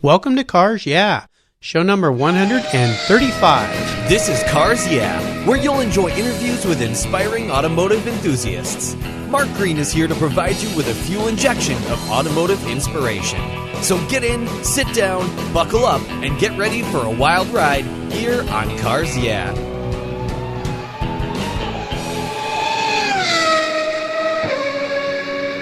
Welcome to Cars Yeah, show number 135. This is Cars Yeah, where you'll enjoy interviews with inspiring automotive enthusiasts. Mark Green is here to provide you with a fuel injection of automotive inspiration. So get in, sit down, buckle up, and get ready for a wild ride here on Cars Yeah.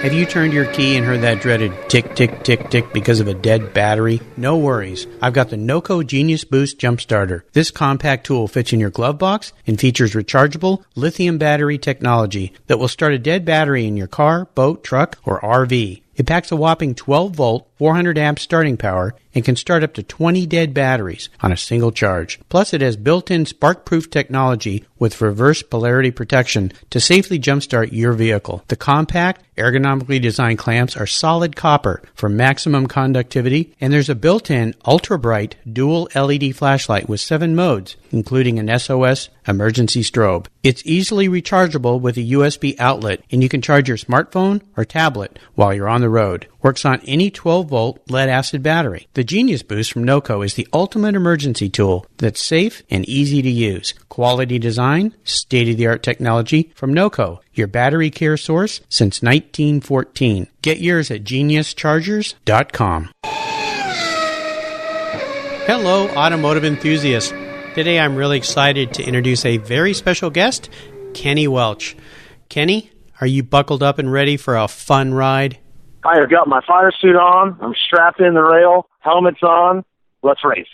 Have you turned your key and heard that dreaded tick, tick, tick, tick because of a dead battery? No worries. I've got the Naoko Genius Boost Jump Starter. This compact tool fits in your glove box and features rechargeable lithium battery technology that will start a dead battery in your car, boat, truck, or RV. It packs a whopping 12-volt, 400 amp starting power and can start up to 20 dead batteries on a single charge. Plus, it has built-in spark-proof technology with reverse polarity protection to safely jumpstart your vehicle. The compact, ergonomically designed clamps are solid copper for maximum conductivity, and there's a built-in ultra-bright dual LED flashlight with 7 modes, including an SOS emergency strobe. It's easily rechargeable with a USB outlet, and you can charge your smartphone or tablet while you're on the road. Works on any 12-volt lead-acid battery. The Genius Boost from Naoko is the ultimate emergency tool that's safe and easy to use. Quality design, state-of-the-art technology from Naoko, your battery care source since 1914. Get yours at geniuschargers.com. Hello, automotive enthusiasts. Today I'm really excited to introduce a very special guest, Kenny Welch. Kenny, are you buckled up and ready for a fun ride? I have got my fire suit on. I'm strapped in the rail. Helmet's on. Let's race.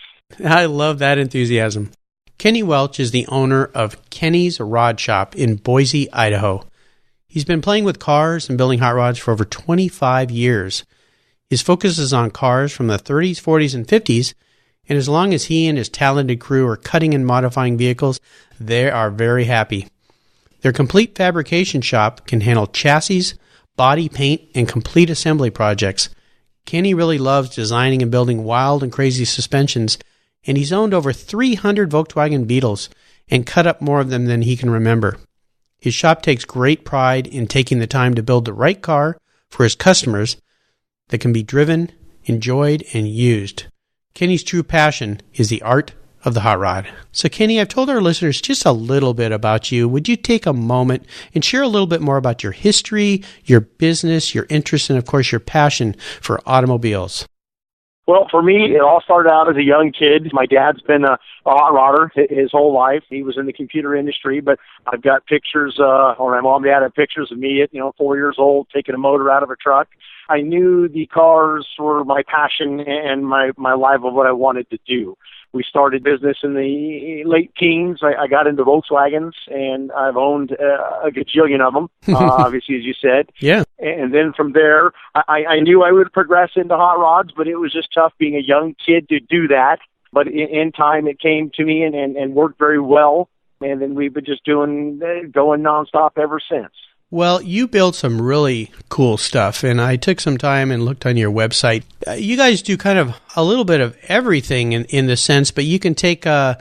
I love that enthusiasm. Kenny Welch is the owner of Kenny's Rod Shop in Boise, Idaho. He's been playing with cars and building hot rods for over 25 years. His focus is on cars from the 30s, 40s, and 50s, and as long as he and his talented crew are cutting and modifying vehicles, they are very happy. Their complete fabrication shop can handle chassis, body paint, and complete assembly projects. Kenny really loves designing and building wild and crazy suspensions, and he's owned over 300 Volkswagen Beetles and cut up more of them than he can remember. His shop takes great pride in taking the time to build the right car for his customers that can be driven, enjoyed, and used. Kenny's true passion is the art of the hot rod. So Kenny, I've told our listeners just a little bit about you. Would you take a moment and share a little bit more about your history, your business, your interest, and of course your passion for automobiles? Well, for me, it all started out as a young kid. My dad's been a hot rodder his whole life. He was in the computer industry, but I've got pictures, or my mom and dad have pictures of me at, 4 years old, taking a motor out of a truck. I knew the cars were my passion and my life of what I wanted to do. We started business in the late teens. I got into Volkswagens, and I've owned a gajillion of them, obviously, as you said. Yeah. And then from there, I knew I would progress into hot rods, but it was just tough being a young kid to do that. But in time, it came to me and worked very well. And then we've been just going nonstop ever since. Well, you build some really cool stuff, and I took some time and looked on your website. You guys do kind of a little bit of everything in the sense, but you can take a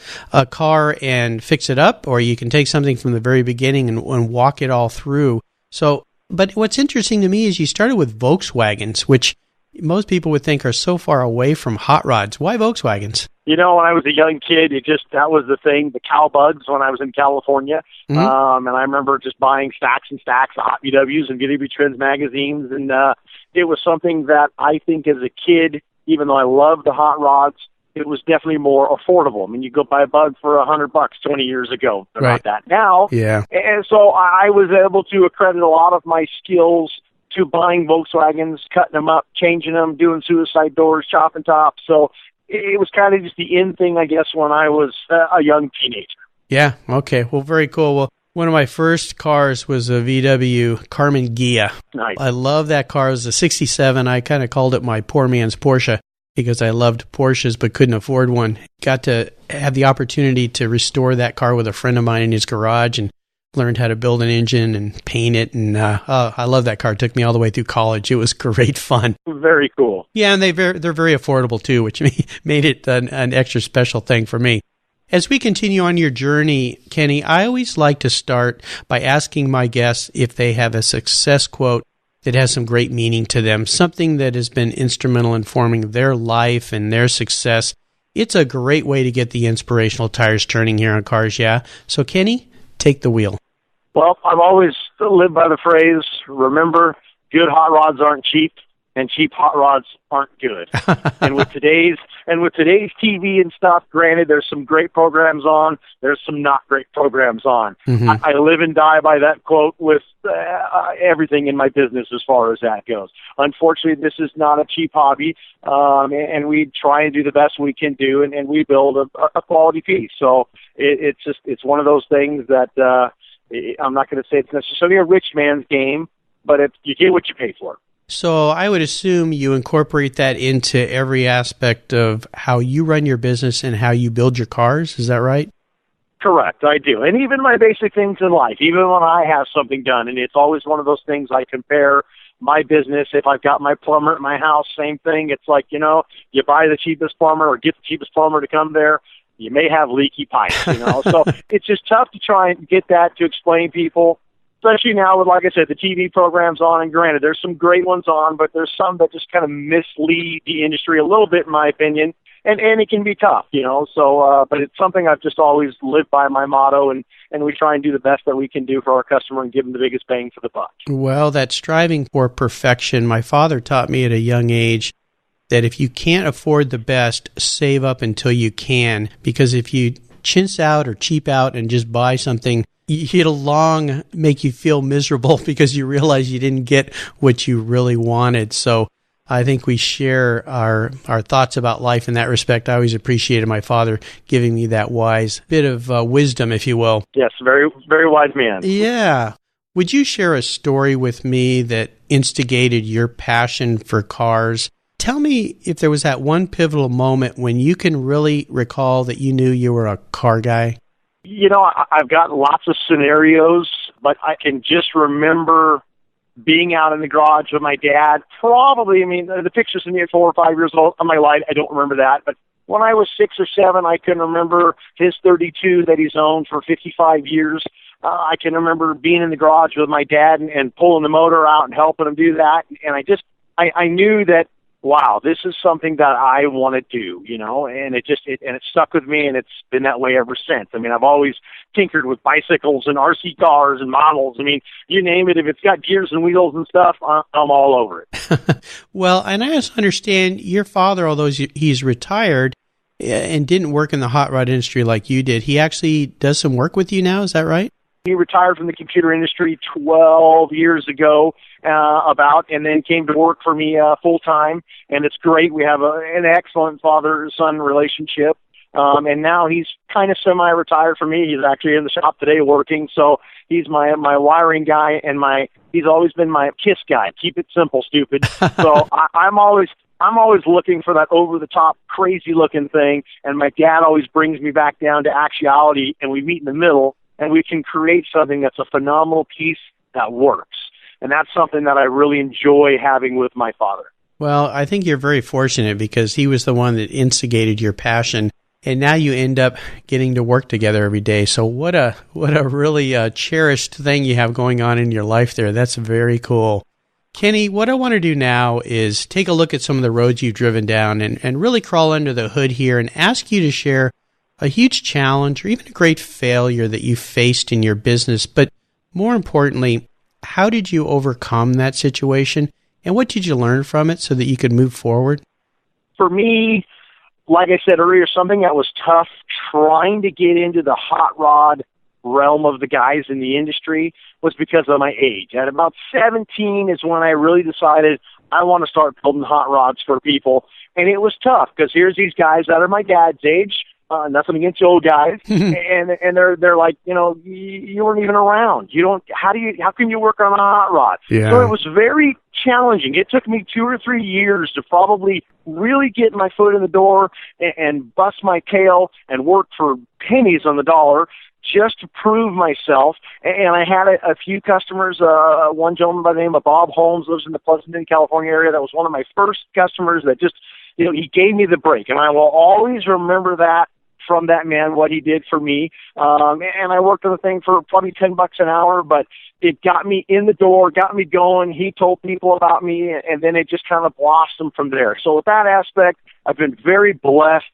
car and fix it up, or you can take something from the very beginning and walk it all through. So, but what's interesting to me is you started with Volkswagens, which most people would think are so far away from hot rods. Why Volkswagens? When I was a young kid, that was the thing, the cowbugs when I was in California. Mm-hmm. And I remember just buying stacks and stacks of Hot VWs and VW Trends magazines. And it was something that I think as a kid, even though I loved the hot rods, it was definitely more affordable. I mean, you go buy a bug for $100 20 years ago. They're not that now. Yeah. And so I was able to accredit a lot of my skills to buying Volkswagens, cutting them up, changing them, doing suicide doors, chopping tops. So it was kind of just the in thing, I guess, when I was a young teenager. Yeah, okay. Well, very cool. Well, one of my first cars was a VW Karmann Ghia. Nice. I love that car. It was a 67. I kind of called it my poor man's Porsche because I loved Porsches but couldn't afford one. Got to have the opportunity to restore that car with a friend of mine in his garage and learned how to build an engine and paint it. And I love that car. It took me all the way through college. It was great fun. Very cool. Yeah, and they're very affordable too, which made it an extra special thing for me. As we continue on your journey, Kenny, I always like to start by asking my guests if they have a success quote that has some great meaning to them, something that has been instrumental in forming their life and their success. It's a great way to get the inspirational tires turning here on Cars Yeah. So, Kenny, take the wheel. Well, I've always lived by the phrase, remember, good hot rods aren't cheap, and cheap hot rods aren't good. and with today's TV and stuff, granted, there's some great programs on, there's some not great programs on. Mm-hmm. I live and die by that quote with everything in my business as far as that goes. Unfortunately, this is not a cheap hobby, and we try and do the best we can do, and we build a quality piece. So it's one of those things that I'm not going to say it's necessarily a rich man's game, but you get what you pay for. So I would assume you incorporate that into every aspect of how you run your business and how you build your cars. Is that right? Correct, I do. And even my basic things in life, even when I have something done, and it's always one of those things I compare my business. If I've got my plumber at my house, same thing. It's like, you buy the cheapest plumber or get the cheapest plumber to come there. You may have leaky pipes, So it's just tough to try and get that to explain people. Especially now with, like I said, the TV programs on, and granted, there's some great ones on, but there's some that just kind of mislead the industry a little bit, in my opinion, and it can be tough, So, but it's something I've just always lived by, my motto, and we try and do the best that we can do for our customer and give them the biggest bang for the buck. Well, that striving for perfection, my father taught me at a young age that if you can't afford the best, save up until you can, because if you chintz out or cheap out and just buy something, it'll long make you feel miserable because you realize you didn't get what you really wanted. So I think we share our thoughts about life in that respect. I always appreciated my father giving me that wise bit of wisdom, if you will. Yes, very, very wise man. Yeah. Would you share a story with me that instigated your passion for cars? Tell me if there was that one pivotal moment when you can really recall that you knew you were a car guy. I've got lots of scenarios, but I can just remember being out in the garage with my dad. Probably, the pictures of me at 4 or 5 years old, on my light, I don't remember that. But when I was 6 or 7, I can remember his 32 that he's owned for 55 years. I can remember being in the garage with my dad and pulling the motor out and helping him do that. And I knew that, wow, this is something that I want to do, and it stuck with me, and it's been that way ever since. I've always tinkered with bicycles and RC cars and models. You name it, if it's got gears and wheels and stuff, I'm all over it. Well, and I also understand your father, although he's retired and didn't work in the hot rod industry like you did, he actually does some work with you now, is that right? He retired from the computer industry 12 years ago, and then came to work for me full-time, and it's great. We have an excellent father-son relationship, and now he's kind of semi-retired for me. He's actually in the shop today working, so he's my wiring guy, and he's always been my KISS guy. Keep it simple, stupid. So I'm always looking for that over-the-top, crazy-looking thing, and my dad always brings me back down to actuality, and we meet in the middle, and we can create something that's a phenomenal piece that works. And that's something that I really enjoy having with my father. Well, I think you're very fortunate because he was the one that instigated your passion, and now you end up getting to work together every day. So what a really cherished thing you have going on in your life there. That's very cool. Kenny, what I want to do now is take a look at some of the roads you've driven down and really crawl under the hood here and ask you to share a huge challenge or even a great failure that you faced in your business. But more importantly, how did you overcome that situation and what did you learn from it so that you could move forward? For me, like I said earlier, something that was tough trying to get into the hot rod realm of the guys in the industry was because of my age. At about 17 is when I really decided I want to start building hot rods for people. And it was tough because here's these guys that are my dad's age. Nothing against old guys, and they're like, you weren't even around. How can you work on a hot rod? Yeah. So it was very challenging. It took me 2 or 3 years to probably really get my foot in the door and bust my tail and work for pennies on the dollar just to prove myself. And I had a few customers. One gentleman by the name of Bob Holmes lives in the Pleasanton, California area. That was one of my first customers that just, he gave me the break. And I will always remember that from that man what he did for me. And I worked on the thing for probably $10 an hour, but it got me in the door, got me going. He told people about me, and then it just kind of blossomed from there. So with that aspect, I've been very blessed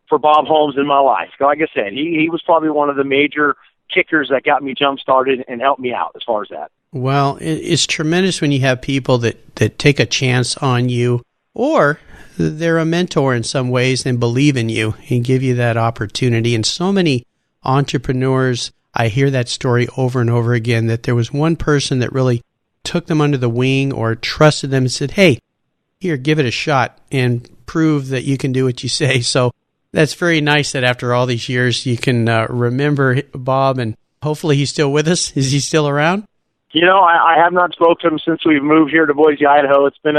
for Bob Holmes in my life. Like I said, he was probably one of the major kickers that got me jump-started and helped me out as far as that. Well, it's tremendous when you have people that take a chance on you, or they're a mentor in some ways and believe in you and give you that opportunity. And so many entrepreneurs, I hear that story over and over again, that there was one person that really took them under the wing or trusted them and said, hey, here, give it a shot and prove that you can do what you say. So that's very nice that after all these years you can remember Bob, and hopefully he's still with us. Is he still around? You know, I have not spoken to him since we've moved here to Boise, Idaho. It's been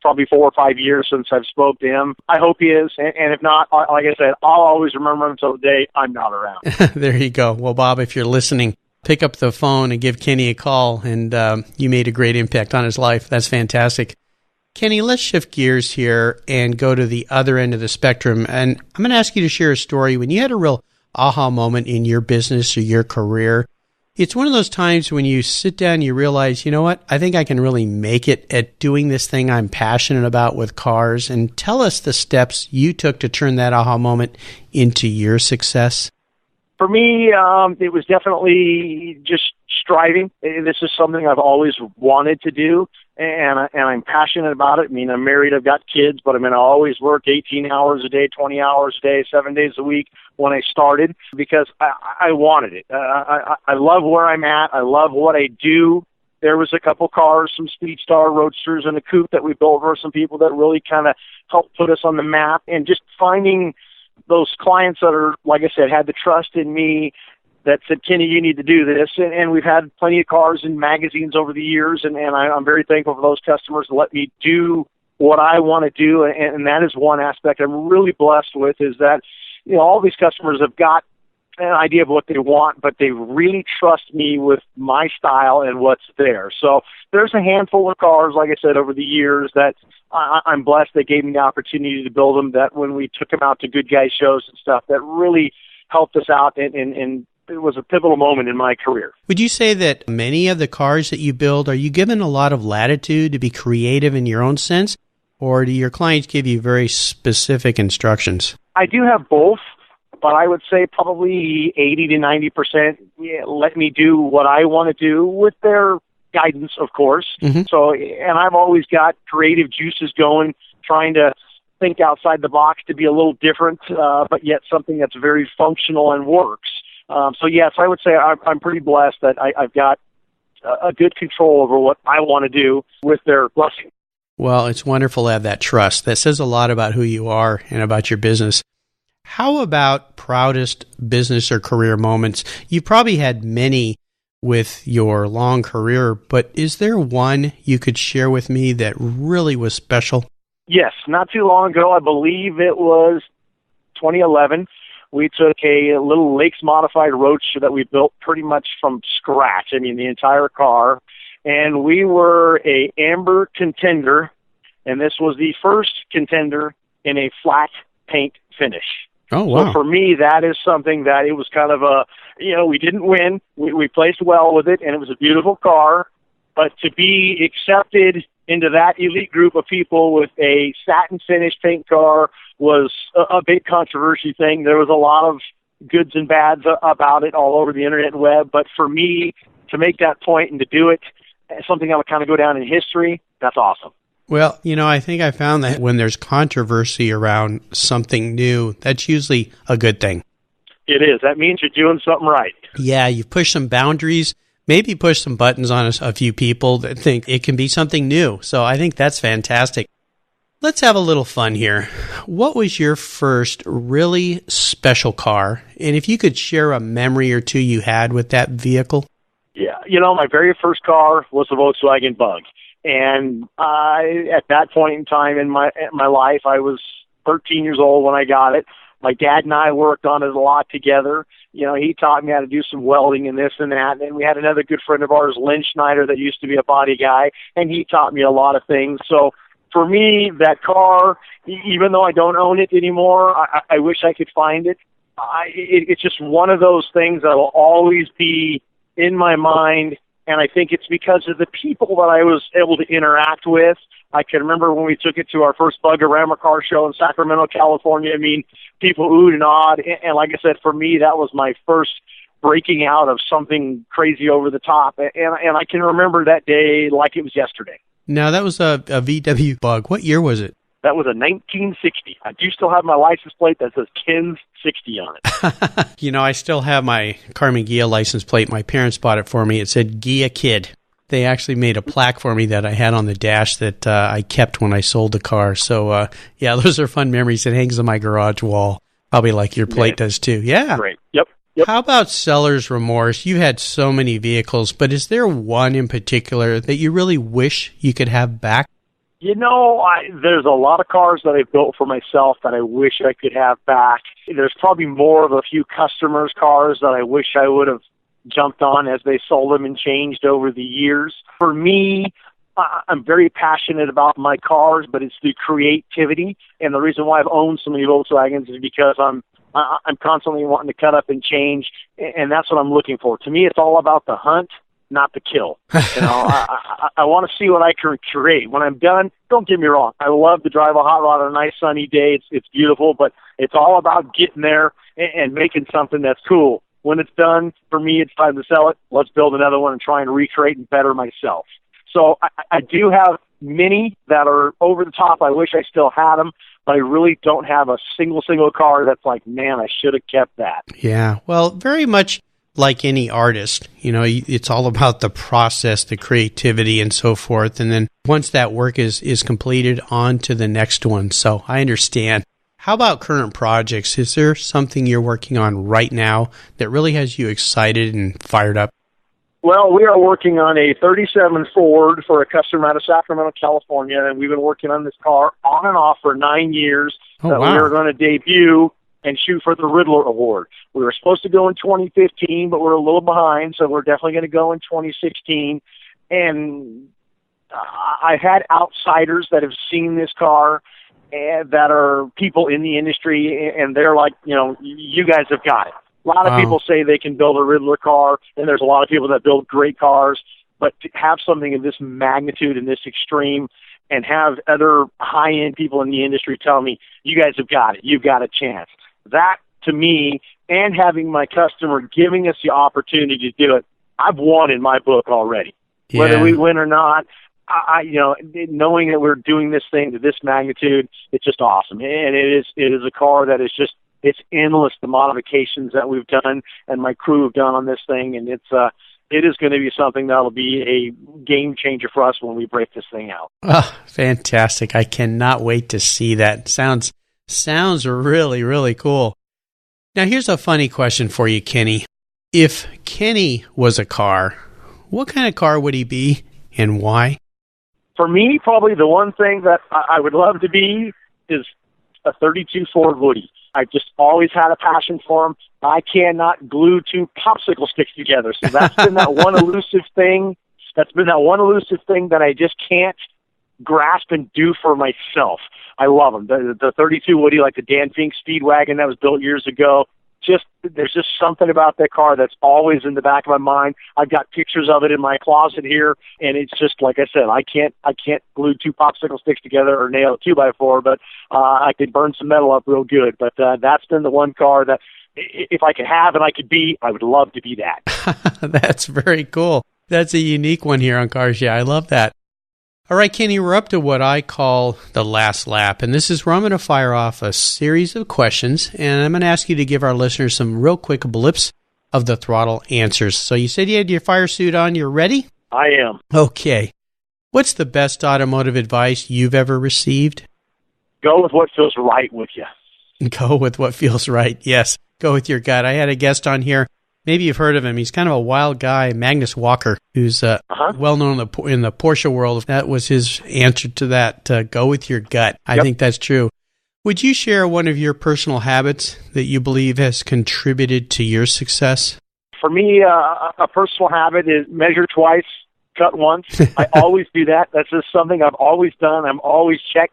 probably 4 or 5 years since I've spoke to him. I hope he is. And if not, like I said, I'll always remember him until the day I'm not around. There you go. Well, Bob, if you're listening, pick up the phone and give Kenny a call. And you made a great impact on his life. That's fantastic. Kenny, let's shift gears here and go to the other end of the spectrum. And I'm going to ask you to share a story when you had a real aha moment in your business or your career. It's one of those times when you sit down and you realize, you know what, I think I can really make it at doing this thing I'm passionate about with cars. And tell us the steps you took to turn that aha moment into your success. For me, it was definitely just striving. This is something I've always wanted to do, and I'm passionate about it. I mean, I'm married, I've got kids, but I mean, I always worked 18 hours a day, 20 hours a day, 7 days a week when I started because I wanted it. I love where I'm at. I love what I do. There was a couple cars, some Speedstar Roadsters and a coupe that we built for some people that really kind of helped put us on the map, and just finding those clients that are, like I said, had the trust in me that said, Kenny, you need to do this. And we've had plenty of cars in magazines over the years, and I'm very thankful for those customers to let me do what I want to do. And that is one aspect I'm really blessed with, is that, you know, all these customers have got an idea of what they want, but they really trust me with my style and what's there. So there's a handful of cars, like I said, over the years that I'm blessed they gave me the opportunity to build them, that when we took them out to good guy shows and stuff, that really helped us out, and it was a pivotal moment in my career. Would you say that many of the cars that you build, are you given a lot of latitude to be creative in your own sense, or do your clients give you very specific instructions? I do have both, but I would say probably 80 to 90% let me do what I want to do with their guidance, of course. Mm-hmm. So, and I've always got creative juices going, trying to think outside the box to be a little different, but yet something that's very functional and works. So yes, I would say I'm pretty blessed that I've got a good control over what I want to do with their blessing. Well, it's wonderful to have that trust. That says a lot about who you are and about your business. How about proudest business or career moments? You probably had many with your long career, but is there one you could share with me that really was special? Yes, not too long ago, I believe it was 2011, we took a little Lakes modified Roadster that we built pretty much from scratch. I mean, the entire car. And we were a amber contender, and this was the first contender in a flat paint finish. Oh, wow. So for me, that is something that it was kind of a, you know, we didn't win. We placed well with it, and it was a beautiful car. But to be accepted into that elite group of people with a satin finish paint car was a big controversy thing. There was a lot of goods and bads about it all over the internet and web. But for me, to make that point and to do it, something that would kind of go down in history, that's awesome. Well, you know, I think I found that when there's controversy around something new, that's usually a good thing. It is. That means you're doing something right. Yeah, you push some boundaries, maybe push some buttons on a few people that think it can be something new. So I think that's fantastic. Let's have a little fun here. What was your first really special car? And if you could share a memory or two you had with that vehicle? Yeah, you know, my very first car was a Volkswagen Bug. And at that point in time in my life, I was 13 years old when I got it. My dad and I worked on it a lot together. You know, he taught me how to do some welding and this and that. And we had another good friend of ours, Lynn Schneider, that used to be a body guy, and he taught me a lot of things. So for me, that car, even though I don't own it anymore, I wish I could find it. it's just one of those things that will always be in my mind, and I think it's because of the people that I was able to interact with. I can remember when we took it to our first Bug-A-Rama car show in Sacramento, California. I mean, people oohed and awed, and like I said, for me, that was my first breaking out of something crazy over the top, and I can remember that day like it was yesterday. Now, that was a VW Bug. What year was it? That was a 1960. I do still have my license plate that says Ken's 60 on it. You know, I still have my Karmann Ghia license plate. My parents bought it for me. It said Ghia Kid. They actually made a plaque for me that I had on the dash that I kept when I sold the car. So, yeah, those are fun memories. It hangs on my garage wall, probably like your plate does too. Yeah. Great. Yep. How about seller's remorse? You had so many vehicles, but is there one in particular that you really wish you could have back? You know, there's a lot of cars that I built for myself that I wish I could have back. There's probably more of a few customers' cars that I wish I would have jumped on as they sold them and changed over the years. For me, I'm very passionate about my cars, but it's the creativity. And the reason why I've owned so many Volkswagens is because I'm constantly wanting to cut up and change, and that's what I'm looking for. To me, it's all about the hunt, not the kill. You know, I want to see what I can create. When I'm done, don't get me wrong, I love to drive a hot rod on a nice sunny day. It's beautiful, but it's all about getting there and making something that's cool. When it's done, for me, it's time to sell it. Let's build another one and try and recreate and better myself. So I do have many that are over the top. I wish I still had them, but I really don't have a single car that's like, man, I should have kept that. Yeah, well, very much like any artist, you know, it's all about the process, the creativity, and so forth. And then once that work is completed, on to the next one. So I understand. How about current projects? Is there something you're working on right now that really has you excited and fired up? Well, we are working on a 37 Ford for a customer out of Sacramento, California, and we've been working on this car on and off for 9 years. Oh, wow. We are going to debut and shoot for the Riddler Award. We were supposed to go in 2015, but we're a little behind, so we're definitely going to go in 2016. And I've had outsiders that have seen this car and that are people in the industry, and they're like, you know, you guys have got it. A lot of people say they can build a Riddler car, and there's a lot of people that build great cars, but to have something of this magnitude and this extreme and have other high-end people in the industry tell me, you guys have got it, you've got a chance. That, to me, and having my customer giving us the opportunity to do it, I've won in my book already. Yeah. Whether we win or not, you know, knowing that we're doing this thing to this magnitude, it's just awesome. And it is a car that is just, it's endless, the modifications that we've done and my crew have done on this thing, and it is going to be something that'll be a game changer for us when we break this thing out. Oh, fantastic. I cannot wait to see that. Sounds really, really cool. Now, here's a funny question for you, Kenny. If Kenny was a car, what kind of car would he be and why? For me, probably the one thing that I would love to be is a 32 Ford Woody. I've just always had a passion for them. I cannot glue two popsicle sticks together. So that's been that one elusive thing. That's been that one elusive thing that I just can't grasp and do for myself. I love them. The 32 Woody, like the Dan Fink Speedwagon that was built years ago. There's just something about that car that's always in the back of my mind. I've got pictures of it in my closet here, and it's just like I said, I can't glue two popsicle sticks together or nail a 2x4, but I could burn some metal up real good. But that's been the one car that if I could have and I could be, I would love to be that. That's very cool. That's a unique one here on Cars Yeah. I love that. All right, Kenny, we're up to what I call the last lap, and this is where I'm going to fire off a series of questions, and I'm going to ask you to give our listeners some real quick blips of the throttle answers. So you said you had your fire suit on. You're ready? I am. Okay. What's the best automotive advice you've ever received? Go with what feels right with you. Go with what feels right. Yes, go with your gut. I had a guest on here. Maybe you've heard of him. He's kind of a wild guy, Magnus Walker, who's well-known in the Porsche world. That was his answer to that, go with your gut. I think that's true. Would you share one of your personal habits that you believe has contributed to your success? For me, a personal habit is measure twice, cut once. I always do that. That's just something I've always done. I'm always check,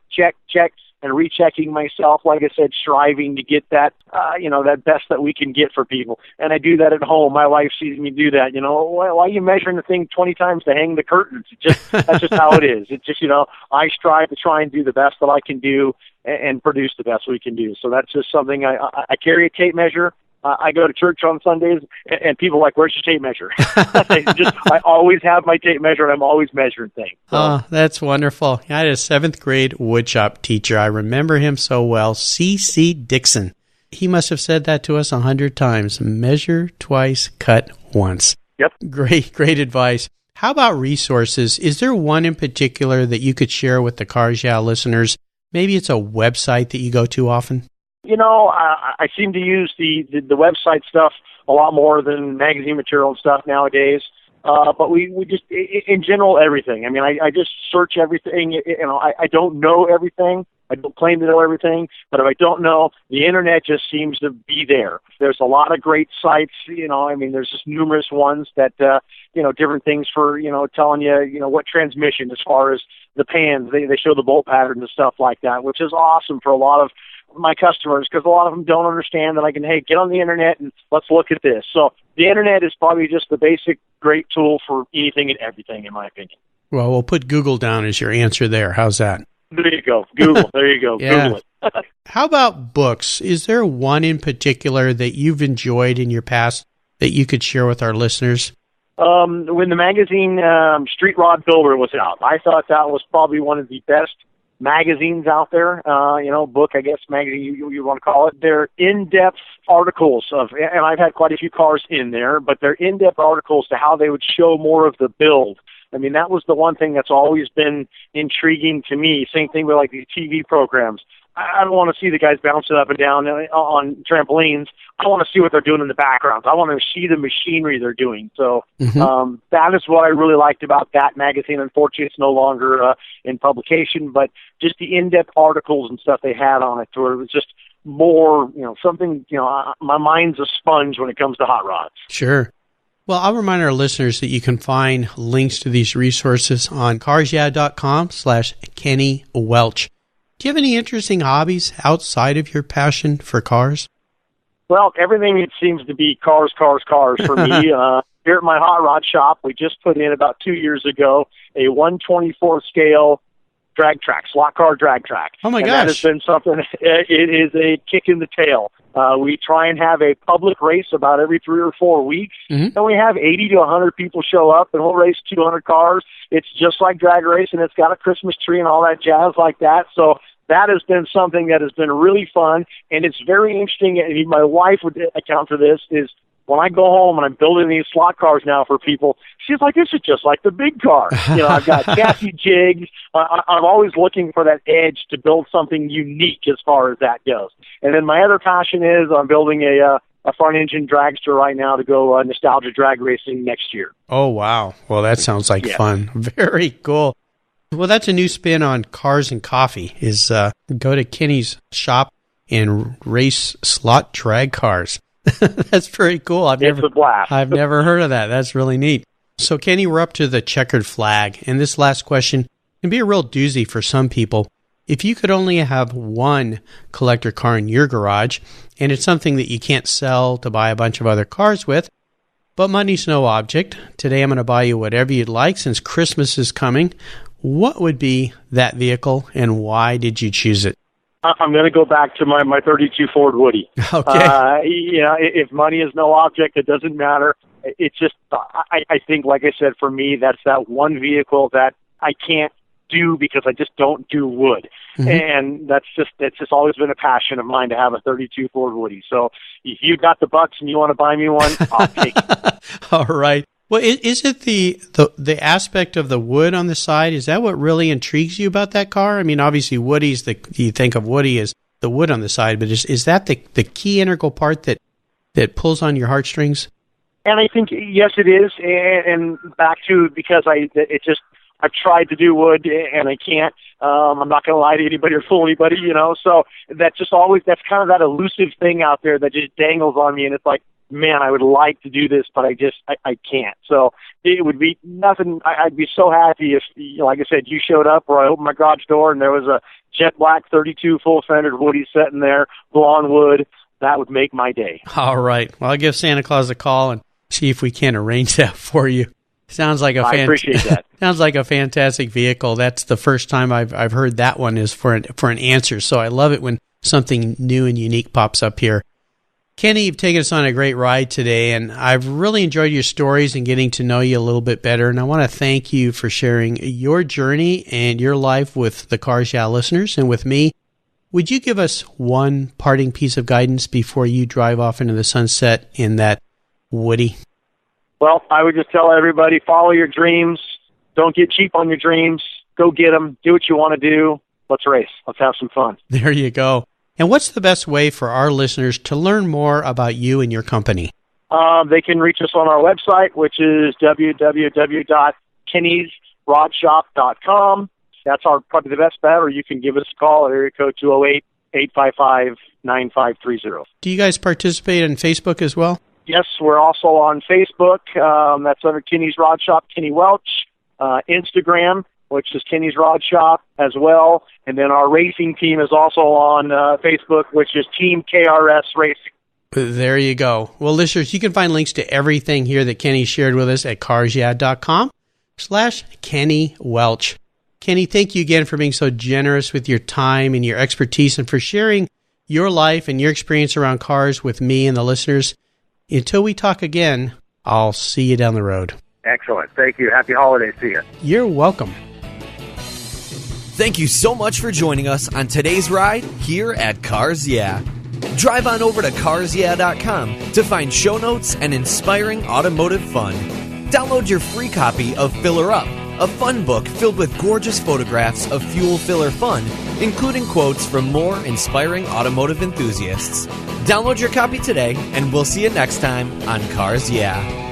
and rechecking myself, like I said, striving to get that, that best that we can get for people. And I do that at home. My wife sees me do that. Why are you measuring the thing 20 times to hang the curtains? That's just how it is. It's just, I strive to try and do the best that I can do and produce the best we can do. So that's just something I carry a tape measure. I go to church on Sundays, and people are like, "Where's your tape measure?" I always have my tape measure, and I'm always measuring things. So. Oh, that's wonderful. I had a 7th grade woodshop teacher. I remember him so well, C.C. Dixon. He must have said that to us 100 times. Measure twice, cut once. Yep. Great advice. How about resources? Is there one in particular that you could share with the Cars Yeah listeners? Maybe it's a website that you go to often? I seem to use the website stuff a lot more than magazine material and stuff nowadays. But we just, in general, everything. I mean, I just search everything. I don't know everything. I don't claim to know everything. But if I don't know, the internet just seems to be there. There's a lot of great sites. There's just numerous ones that, different things for, telling you, what transmission as far as the pans. They show the bolt patterns and stuff like that, which is awesome for a lot of my customers, because a lot of them don't understand that I can, hey, get on the internet and let's look at this. So the internet is probably just the basic great tool for anything and everything, in my opinion. Well, we'll put Google down as your answer there. How's that? There you go. Google. There you go. Yeah. Google it. How about books? Is there one in particular that you've enjoyed in your past that you could share with our listeners? When the magazine Street Rod Builder was out, I thought that was probably one of the best magazines out there, book, I guess, magazine you want to call it. They're in-depth articles and I've had quite a few cars in there, but they're in-depth articles to how they would show more of the build. I mean, that was the one thing that's always been intriguing to me. Same thing with like these TV programs. I don't want to see the guys bouncing up and down on trampolines. I want to see what they're doing in the background. I want to see the machinery they're doing. So that is what I really liked about that magazine. Unfortunately, it's no longer in publication, but just the in-depth articles and stuff they had on it, where it was just more, something, my mind's a sponge when it comes to hot rods. Sure. Well, I'll remind our listeners that you can find links to these resources on carsyeah.com/Kenny Welch. Do you have any interesting hobbies outside of your passion for cars? Well, everything it seems to be cars for me. Here at my hot rod shop, we just put in about 2 years ago a 1/24 scale drag track, slot car drag track. Oh my gosh. That has been something, it is a kick in the tail. We try and have a public race about every 3 or 4 weeks, and we have 80 to 100 people show up, and we'll race 200 cars. It's just like drag race, and it's got a Christmas tree and all that jazz like that. So that has been something that has been really fun, and it's very interesting. I mean, my wife would account for this, is when I go home and I'm building these slot cars now for people, she's like, this is just like the big car. I've got chassis jigs. I'm always looking for that edge to build something unique as far as that goes. And then my other passion is I'm building a front engine dragster right now to go nostalgia drag racing next year. Oh, wow. Well, that sounds like fun. Very cool. Well, that's a new spin on Cars and Coffee, is go to Kenny's shop and race slot drag cars. That's very cool. It's a blast. I've never heard of that. That's really neat. So, Kenny, we're up to the checkered flag, and this last question can be a real doozy for some people. If you could only have one collector car in your garage, and it's something that you can't sell to buy a bunch of other cars with, but money's no object. Today I'm going to buy you whatever you'd like since Christmas is coming. What would be that vehicle, and why did you choose it? I'm going to go back to my 32 Ford Woody. Okay. If money is no object, it doesn't matter. It's just, I think, like I said, for me, that's that one vehicle that I can't do because I just don't do wood. And it's just always been a passion of mine to have a 32 Ford Woody. So if you got the bucks and you want to buy me one, I'll take it. All right. Well, is it the aspect of the wood on the side? Is that what really intrigues you about that car? I mean, obviously, you think of Woody as the wood on the side, but is that the key integral part that pulls on your heartstrings? And I think, yes, it is. And back to, because I've tried to do wood and I can't. I'm not going to lie to anybody or fool anybody, So that's kind of that elusive thing out there that just dangles on me. And it's like, man, I would like to do this, but I can't. So it would be nothing. I'd be so happy if, like I said, you showed up or I opened my garage door and there was a jet black 32 full-fendered Woody sitting there, blonde wood. That would make my day. All right. Well, I'll give Santa Claus a call and see if we can arrange that for you. Sounds like I appreciate that. Sounds like a fantastic vehicle. That's the first time I've heard that one is for an answer. So I love it when something new and unique pops up here. Kenny, you've taken us on a great ride today, and I've really enjoyed your stories and getting to know you a little bit better. And I want to thank you for sharing your journey and your life with the Cars Yeah listeners and with me. Would you give us one parting piece of guidance before you drive off into the sunset in that Woody? Well, I would just tell everybody, follow your dreams. Don't get cheap on your dreams. Go get them. Do what you want to do. Let's race. Let's have some fun. There you go. And what's the best way for our listeners to learn more about you and your company? They can reach us on our website, which is www.kennysrodshop.com. That's probably the best bet, or you can give us a call at area code 208-855-9530. Do you guys participate in Facebook as well? Yes, we're also on Facebook. That's under Kenny's Rod Shop, Kenny Welch. Instagram, which is Kenny's Rod Shop as well. And then our racing team is also on Facebook, which is Team KRS Racing. There you go. Well, listeners, you can find links to everything here that Kenny shared with us at carsyeah.com/Kenny Welch. Kenny, thank you again for being so generous with your time and your expertise and for sharing your life and your experience around cars with me and the listeners. Until we talk again, I'll see you down the road. Excellent. Thank you. Happy holidays to you. You're welcome. Thank you so much for joining us on today's ride here at Cars Yeah. Drive on over to carsyeah.com to find show notes and inspiring automotive fun. Download your free copy of Filler Up, a fun book filled with gorgeous photographs of fuel filler fun, including quotes from more inspiring automotive enthusiasts. Download your copy today, and we'll see you next time on Cars Yeah.